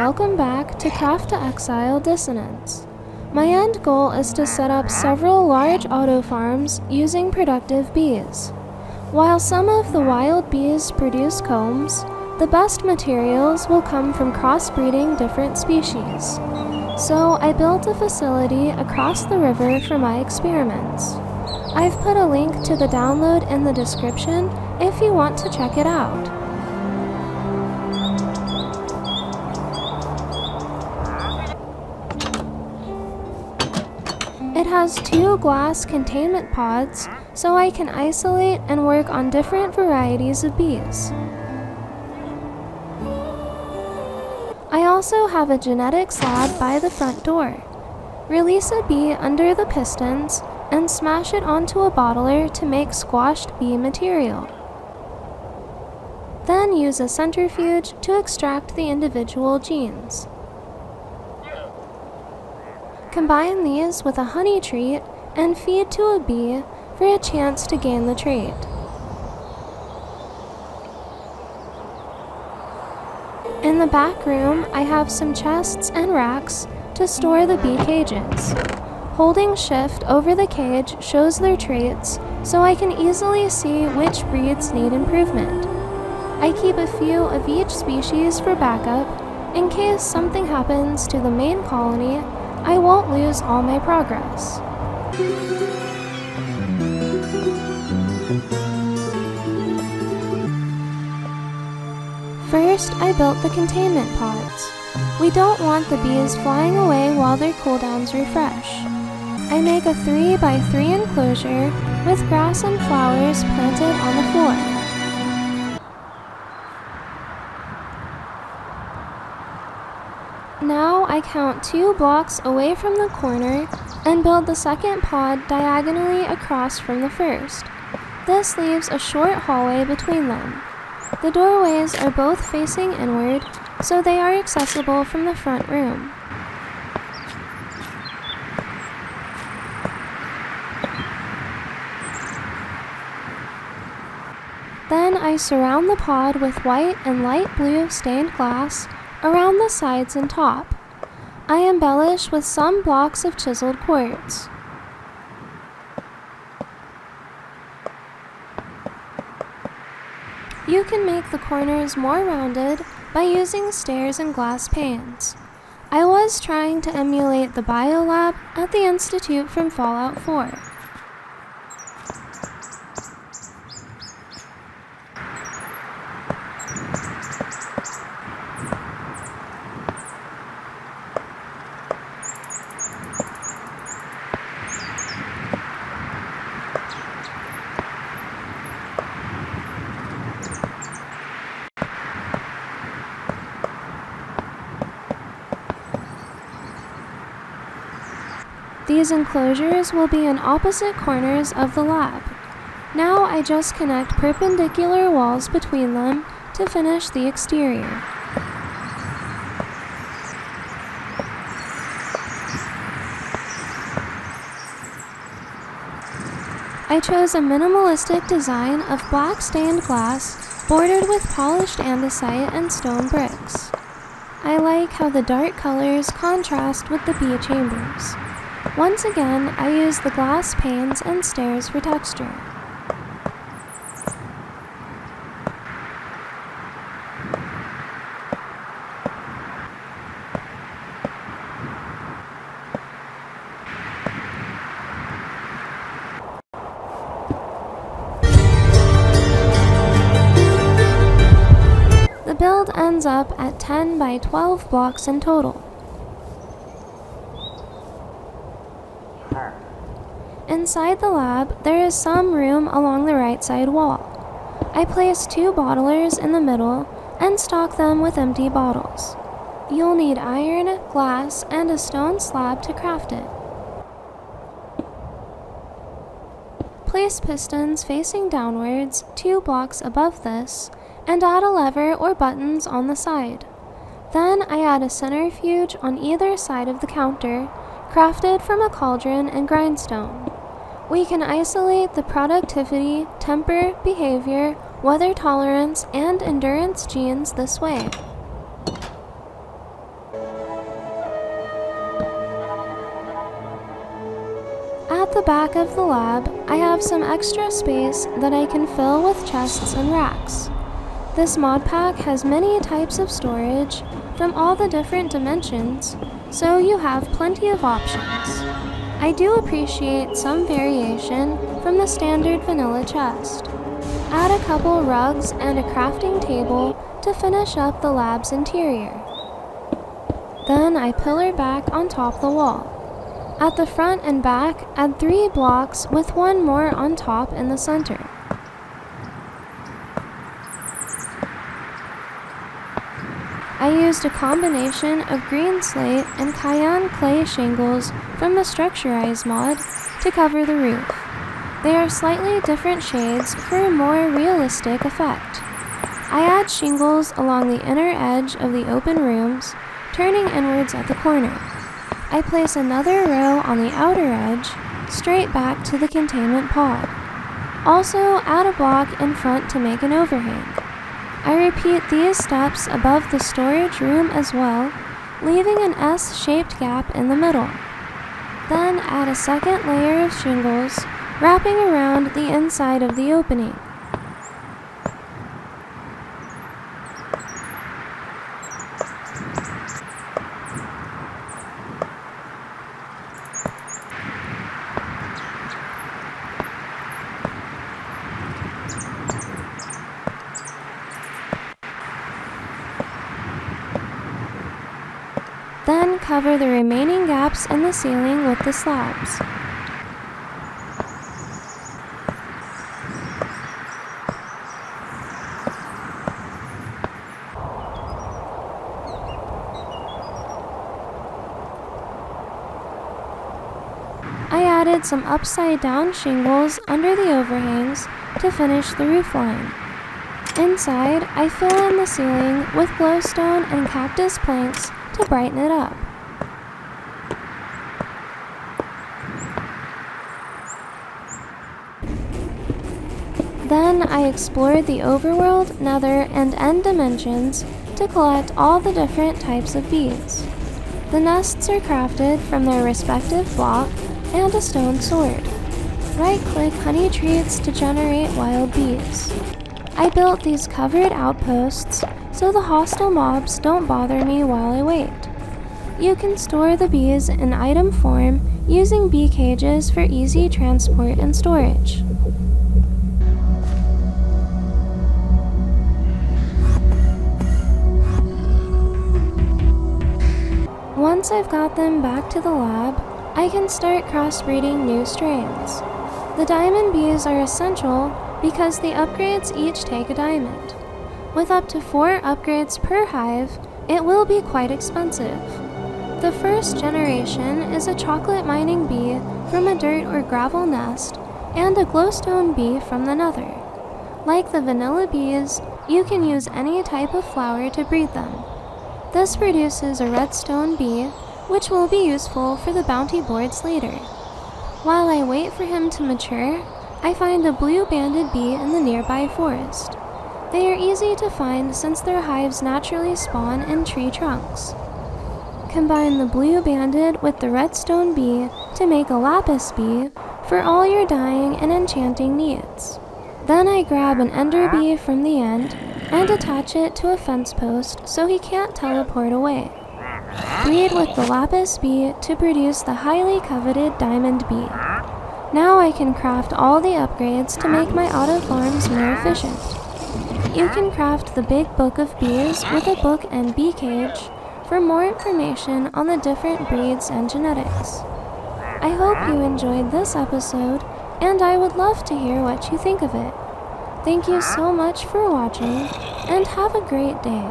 welcome back to Craft to Exile Dissonance. My end goal is to set up several large auto farms using productive bees. While some of the wild bees produce combs, the best materials will come from crossbreeding different species. So I built a facility across the river for my experiments. I've put a link to the download in the description if you want to check it out. It has 2 glass containment pods, so I can isolate and work on different varieties of bees. I also have a genetics lab by the front door. Release a bee under the pistons and smash it onto a bottler to make squashed bee material. Then use a centrifuge to extract the individual genes. Combine these with a honey treat and feed to a bee for a chance to gain the trait. In the back room, I have some chests and racks to store the bee cages. Holding shift over the cage shows their traits, so I can easily see which breeds need improvement. I keep a few of each species for backup. In case something happens to the main colony, I won't lose all my progress. First, I built the containment pods. We don't want the bees flying away while their cooldowns refresh. I make a 3x3 enclosure with grass and flowers planted on the floor. Now I count 2 blocks away from the corner and build the second pod diagonally across from the first. This leaves a short hallway between them. The doorways are both facing inward, so they are accessible from the front room. Then I surround the pod with white and light blue stained glass around the sides and top. I embellish with some blocks of chiseled quartz. You can make the corners more rounded by using stairs and glass panes. I was trying to emulate the biolab at the Institute from Fallout 4. These enclosures will be in opposite corners of the lab. Now I just connect perpendicular walls between them to finish the exterior. I chose a minimalistic design of black stained glass bordered with polished andesite and stone bricks. I like how the dark colors contrast with the bee chambers. Once again, I use the glass panes and stairs for texture. The build ends up at 10 by 12 blocks in total. Inside the lab, there is some room along the right side wall. I place 2 bottlers in the middle and stock them with empty bottles. You'll need iron, glass, and a stone slab to craft it. Place pistons facing downwards 2 blocks above this, and add a lever or buttons on the side. Then I add a centrifuge on either side of the counter, crafted from a cauldron and grindstone. We can isolate the productivity, temper, behavior, weather tolerance, and endurance genes this way. the back of the lab, I have some extra space that I can fill with chests and racks. This mod pack has many types of storage from all the different dimensions, so you have plenty of options. I do appreciate some variation from the standard vanilla chest. Add a couple rugs and a crafting table to finish up the lab's interior. Then I pillar back on top the wall. At the front and back, add 3 blocks with one more on top in the center. I used a combination of green slate and cayenne clay shingles from the Structurize mod to cover the roof. They are slightly different shades for a more realistic effect. I add shingles along the inner edge of the open rooms, turning inwards at the corner. I place another row on the outer edge, straight back to the containment pod. Also, add a block in front to make an overhang. I repeat these steps above the storage room as well, leaving an S-shaped gap in the middle. Then add a second layer of shingles, wrapping around the inside of the opening. Then cover the remaining gaps in the ceiling with the slabs. I added some upside-down shingles under the overhangs to finish the roofline. Inside, I fill in the ceiling with glowstone and cactus planks to brighten it up. Then I explored the overworld, nether, and end dimensions to collect all the different types of bees. The nests are crafted from their respective block and a stone sword. Right-click honey treats to generate wild bees. I built these covered outposts so the hostile mobs don't bother me while I wait. You can store the bees in item form using bee cages for easy transport and storage. Once I've got them back to the lab, I can start crossbreeding new strains. The diamond bees are essential because the upgrades each take a diamond. With up to 4 upgrades per hive, it will be quite expensive. The first generation is a chocolate mining bee from a dirt or gravel nest, and a glowstone bee from the nether. Like the vanilla bees, you can use any type of flower to breed them. This produces a redstone bee, which will be useful for the bounty boards later. While I wait for him to mature, I find a blue-banded bee in the nearby forest. They are easy to find since their hives naturally spawn in tree trunks. Combine the blue-banded with the redstone bee to make a lapis bee for all your dyeing and enchanting needs. Then I grab an ender bee from the end and attach it to a fence post so he can't teleport away. Breed with the lapis bee to produce the highly coveted diamond bee. Now I can craft all the upgrades to make my auto farms more efficient. You can craft the big book of bees with a book and bee cage for more information on the different breeds and genetics. I hope you enjoyed this episode, and I would love to hear what you think of it. Thank you so much for watching, and have a great day.